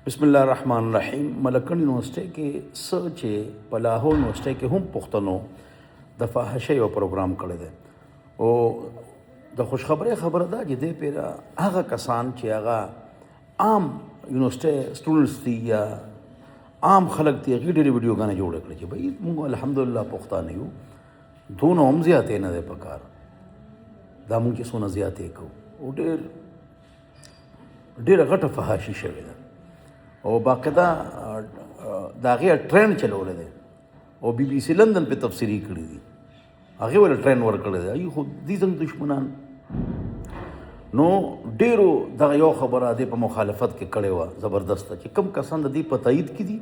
بسم الله الرحمن الرحیم. ملکن یونیورسټۍ کې څه چې په لاهور یونیورسټۍ کې هم پښتنو د فحاشۍ یو پروګرام کړی دی او د خوشخبری خبره ده چې دې پیره هغه کسان چې هغه عام یونیورسټۍ سټوډنټس دي یا عام خلک دي هغې ډېرې ویډیوګانې جوړې کړې چې بھائی موږ الحمدلله پښتانه یو دونه هم زیاتې نه دی په کار دا موږ چې څونه زیاتې کوو او ډېره غټه فحاشي شوې ده او باقاعده د هغې ټرینډ چلولی دی او بي بي سي لندن پې تفسیري کړي دي هغې ولې ټرینډ ورکړی دی ای خو دي زموږ دشمنان نو ډېرو دغه یو خبره دې په مخالفت کې کړې وه زبردسته چې کوم کسان د دې په تایید کې دي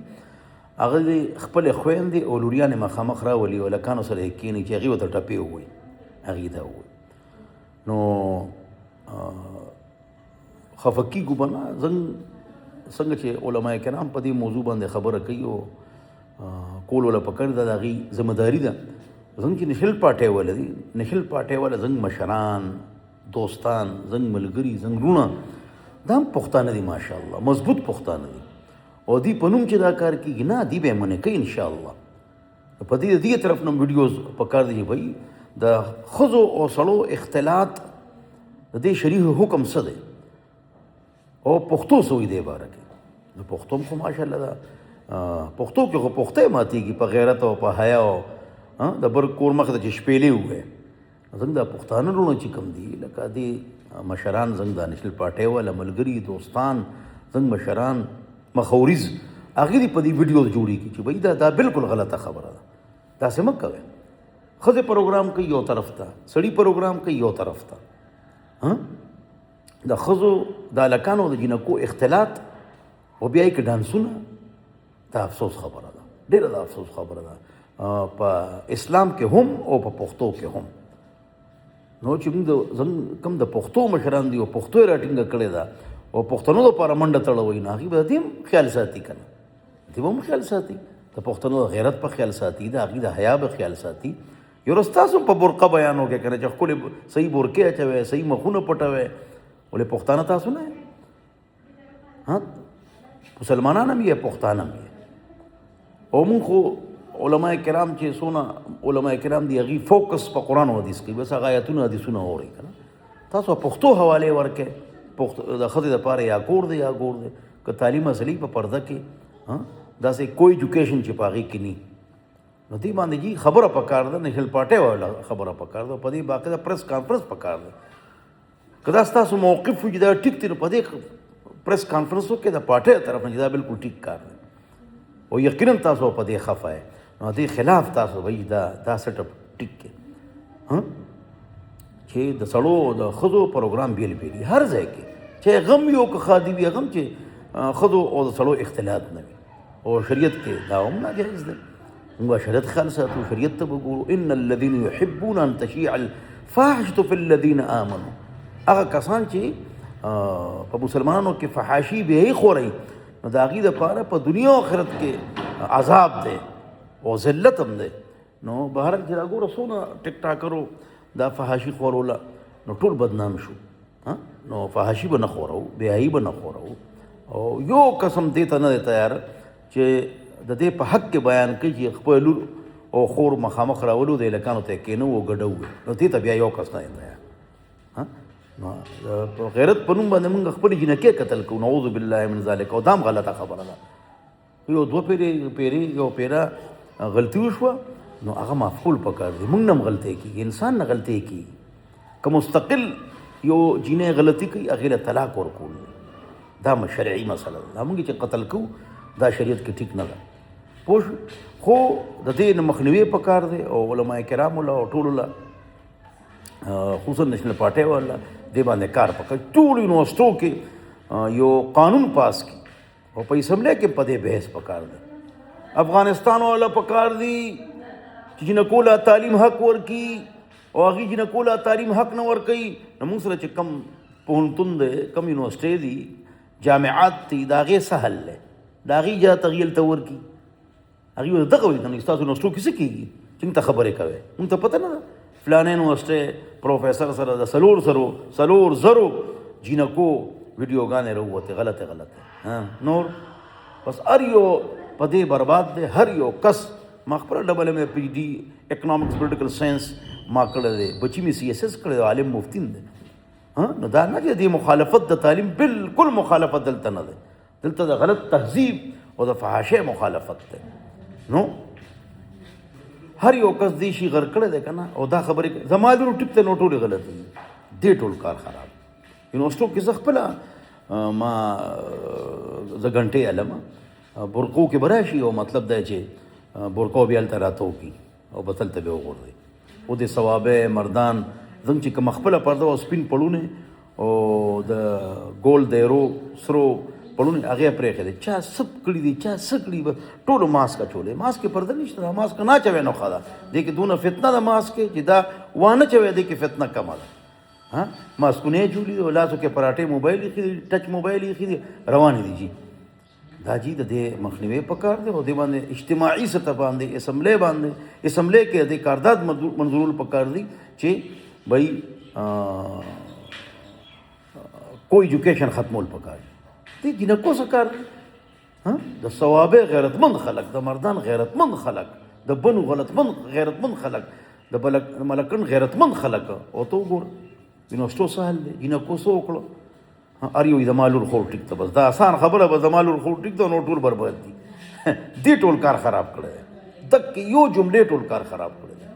هغه دې خپلې خویندې او لوریانې مخامخ راولي او لکانو سره یې کښېني چې هغې ورته ټپې ووایي هغې دا ووایي نو خفه کېږو به نه څنګه چې علماء کرام په دې موضوع باندې خبره کوي او کول ولا پکړ د هغې ذمہداري ده زموږ چې نشل پارټۍ والا دي نشل پارټۍ والا زموږ مشران دوستان زموږ ملګري زموږ وروڼه دا هم پښتانه دي ماشاءالله مضبوط پښتانه دي او دوی په نوم چې دا کار کېږي نه دوی به یې منې کوي انشاءالله په دې طرف نه ویډیوز پکار دي چې بھائی د ښځو او سړو اختلاط د دې شریح حکم څه دی او پښتو څه وایي دې باره کې نو پښتو هم خو ماشاءالله ده پښتو کې خو پښتۍ ماتېږي په غیرت او په حیا او د بر کور مخې ته چې شپېلې ووایې زموږ دا پښتانه وروڼه چې کوم دي لکه دې مشران زموږ دا نیشنل پارټۍ والا ملګري دوستان زموږ مشران مخوریز هغې دې په دې ویډیوز جوړېږي چې بھائی دا بالکل غلطه خبره ده داسې مه کوئ ښځې پروګرام کوي یو طرف ته سړي پروګرام کوي یو طرف ته د ښځو د هلکانو د جینکو اختلاط او بیا یې که ډانسونه دا افسوس خبره ده ډېره د افسوس خبره ده په اسلام کې هم او په پښتو کې هم نو چې موږ کوم د پښتو مشران دي او پښتو یې راټینګه کړې ده او پښتنو دپاره منډه تړوي نو هغې به د دې هم خیال ساتي که نه دې به هم خیال ساتي د پښتنو د غیرت په خیال ساتي د هغې د حیا په خیال ساتي یو ورځ تاسو په برقه بیان وکړئ که نه چې ښکلې صحیح برقې اچوئ صحیح مخونه پټوئ ولې پښتانه تاسو نه مسلمانان هم یې پښتانه هم یې او مونږ خو علماء کرام چې څونه علماء کرام دي هغې فوکس په قرآن و حدیث کوي بس هغه آیتونه حدیثونه اورئ که نه تاسو پښتو حوالې ورکړئ د ښځې دپاره یا کور دی یا ګور دی که تعلیم اصلي په پرده کې داسې کوئی ایجوکیشن چې په هغې کې ني نو دې باندې جي خبره پکار ده نیشنل پارټۍ والا خبره پکار ده په دې باقاعده پریس کانفرنس پکار ده که دا ستاسو موقف وي چې دا ټیک دی نو په دې پریس کانفرنسو کې د پارټۍ طرف نه چې دا بالکل ټیک کار دی او یقینا تاسو په دې خفه یې نو دې خلاف تاسو وایي دا سیټ اپ ټیک کې چې د سړو د ښځو پروګرام بیل بیل هر ځای کې چې غم یو که ښادي وي غم چې ښځو او د سړو اختلاط نه وي او شریعت کې دا هم ناجایز دی موږ شریعت خیال ساتو شریعت ته به ګورو ان الذین یحبون ان تشیع الفاحشة فی الذین آمنوا هغه کسان چې په مسلمانانو کې فحاشي به یې خورئ نو د هغې دپاره په دنیا او آخرت کې عذاب دی او ذلت هم دی نو بهرحال چې دا ګوره څونه ټیک ټاکرو دا فحاشي خوروله نو ټول بدنام شو نو فحاشي به نه خورو بېحیایي به نه خورو او یو قسم دې ته نه دی تیار چې د دې په حق کې بیان کوي چې خپل لور او خور مخامخ راولو د هلکانو ته یې کېنو او ګډو نو دې ته بیا یو کس نه دی تیار نو په غیرت په نوم باندې موږ خپلې جینکې قتل کوو نعوذ بالله من ذلک او دا هم غلطه خبره ده یو دوه پیرې یو پیره غلطي وشوه نو هغه معفول پکار دی موږ نه هم غلطۍ کېږي انسان نه غلطۍ کېږي که مستقل یو جینۍ غلطي کوي هغې له طلاق ورکول دا شرعي مسله ده دا موږ چې قتل کوو دا شریعت کې ټیک نه ده پوه خو د دې نه مخنیوي پکار دی او علماء کرامو له او ټولو له خصوصا نیشنل پارټۍ والا دې باندې کار پکړ ټول یونیورسټو کې یو قانون پاس کړي او په اسمبلی کې په دې بحث پکار دی افغانستان والا پکار دی چې جنکو له تعلیم حق ورکړي او هغې جنکو له تعلیم حق نه ورکوي نو موږ سره چې کم پوهنتون دی کم یونیورسټۍ دي جامعات دي د هغې څه حل دی د هغې اجازت هغې هلته ورکړي هغې ورته دغه وایي که نه ستاسو یونیورسټو کې څه کېږي چې موږ ته خبرې کوئ موږ ته پته نه ده فلانې یونیورسټۍ پروفیسر سره د څلور زرو جینکو ویډیوګانې راووتې غلطې نور بس هر یو په دې برباد دی. هر یو کس ما خپله ډبل ایم پی ډي اکنامکس پولیټیکل ساینس ما کړی دی، بچي مې سی ایس ایس کړی دی، عالم مفتین دی. نو دا نه چې دې مخالفت د تعلیم بالکل مخالفت دلته نه دی، دلته د غلط تهذیب او د فحاشۍ مخالفت دی. نو هر یو کس دې شي غر کړی دی که نه، او دا خبرې زما لور ټیپ ته نو ټولې غلط دي، دې ټول کار خراب. یونیورسټو کې زه خپله ما زه ګنټې علم برقو کې به راشي او مطلب دا چې برقو بیا هلته راته وکړي او به تلته به وغورځي. او د ثوابه مردان زموږ چې کومه خپله پرده او سپین پړونه او د ګول دیرو سرو پړونه هغې یې پرېښې دی، چا څه کړي دي چا څه کړي، ټولو ماسک اچولی. ماسک یې پرده نشته، دا ماسک نه اچوی نو ښه ده. دې کې دونه فتنه ده ماسک کې چې دا وانه چوی، دې کې فتنه کمه ده. ماسکونه یې جوړي دي او لاسو کې پراټې موبایل ایښي دي، ټچ موبایل ایښي دي، روانې دي. جي دا جي د دې مخنیوی پکار دی او دې باندې اجتماعي سطح باندې اسمبلی کې د کارداد منظورول پکار دي چې بھائی کوئی ایجوکیشن ختمول پکار دي. دې جنکو څه کار دی؟ د ثوابه غیرتمند خلک، د مردان غیرتمند خلک، د بنو غیرتمند خلک، د ملکن غیرتمند خلک. او ته وګوره یونیورسټو څه حل دی؟ جنکو څه وکړه؟ هر یو زما لور خور ټیک ده، بس دا آسان خبره به زما لور خور ټیک ده، نو ټول برباد دي. دې ټول کار خراب کړی دی، دکې یو جملې ټول کار خراب کړی دی.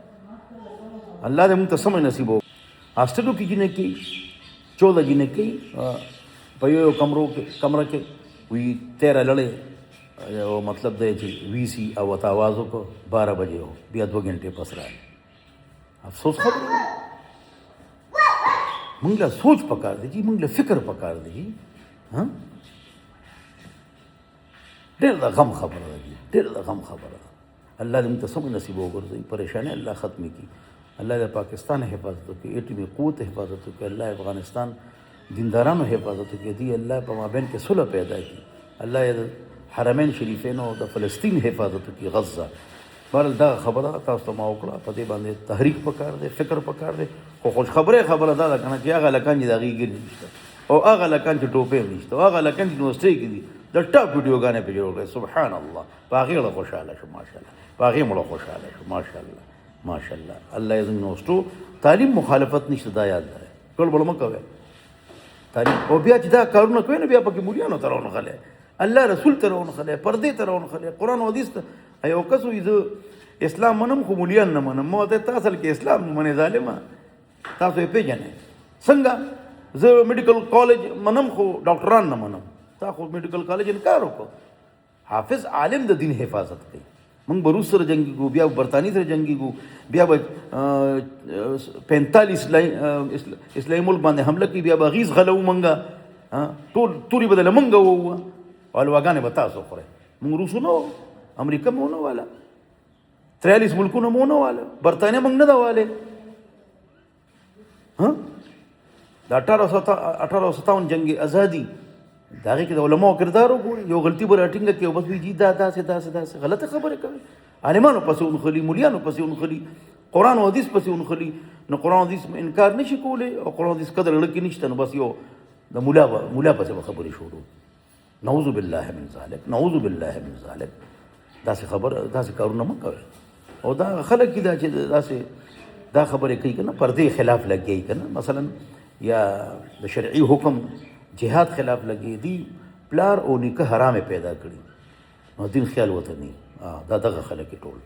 الله دې موږ ته سمه نصیب وکړي. هاسټلو کې جنکې 14 جنکې په یو کمره کې وي 13 لړې، او مطلب دی چې وي سي او ورته آواز وکړو 12 بجې و، بیا 2 غنټې پس راغی. افسوس خبره ده. موږ له سوچ پکار دی جی، موږ له فکر پکار دی جی. ډېر د غم خبره ده جی، ډېر د غم خبره ده. الله دې موږ ته سمه نصیب وګرځوي، پریشانۍ الله ختمې کړي. الله دې پاکستان حفاظت وکړي، ایټمي قوت حفاظت وکړي. الله افغانستان دیندارانو حفاظت وکړي. دې الله په مابین کې صلح پیدا کړي. الله یې حرمین شریفین او د فلسطین حفاظت وکړي، غزه. بهرحال دا خبره تاسو ته ما وکړه، په دې باندې تحریک پکار دی، فکر پکار دی. خو خوش خبره دا ده که نه چې هغه هلکان چې د هغې ګیر نشته، او هغه هلکان چې ټوپۍ نشته، او هغه هلکان چې یونیورسټۍ کې دي د ټاپ ویډیوګانې پرې جوړ کړئ. سبحان الله، په هغې مړه خوشحاله شو، ماشاءالله، په هغې مړه خوشحاله شو، ماشاءالله ماشاءالله. الله یې زموږ یونیورسټو تعلیم مخالفت نشته، دا یاد لرئ. ګړبړ مه کوئ تعلیم. او بیا چې دا کارونه کوئ نو بیا پکې مولیانو ته راونغلی، الله رسول ته راونغلی، پردې ته راونغلی، قرآن او حدیث ته. یو کس وایي زه اسلام منم خو مولیان نه منم. ما ورته ته اصل کې اسلام نه منې ظالمه، تاسو یې پېژنئ څنګه؟ زه میډیکل کالج منم خو ډاکټران نه منم. تا خو میډیکل کالج انکار وکړو. حافظ عالم د دین حفاظت کوي. موږ به روس سره جنګېږو، بیا برطانیې سره جنګېږو، بیا به 45 اسلامي ملک باندې حمله کوي، بیا به غیز غلو منګه، ټول تورې به دله منګه ووه، الواګانې به تاسو خورئ. موږ روسو نه وو، امریکا مو نه واله، 43 ملکونه مو نه واله، برطانیه موږ نه ده والې. د 1857 جنګ ازادي د هغې کې د علماو کردار وګورئ. یو غلطي به راټینګه کړي او بس وایي جي دا داسې غلطه خبرې کوي. عالمانو پسې ونښلي، مولیانو پسې ونښلي، قرآن او حدیث پسې ونښلي. نو قرآن او حدیث انکار نشي کولی، او قرآن او حدیث قدر زړه کې نشته، نو بس یو د مولا پسې به خبرې شروع. نعوذ بالله من ذلک، نعوذ بالله من ذلک. داسې کارونه مه کوئ. او دا خلک دي چې داسې دا خبرې کوي که نه، پردې خلاف لګوي که نه، مثلا یا د شرعي حکم جهاد خلاف لګي دي، پلار او نیکه حرامې پیدا کړي، نو دین خیال ورته نه. دا دغه خلک ټول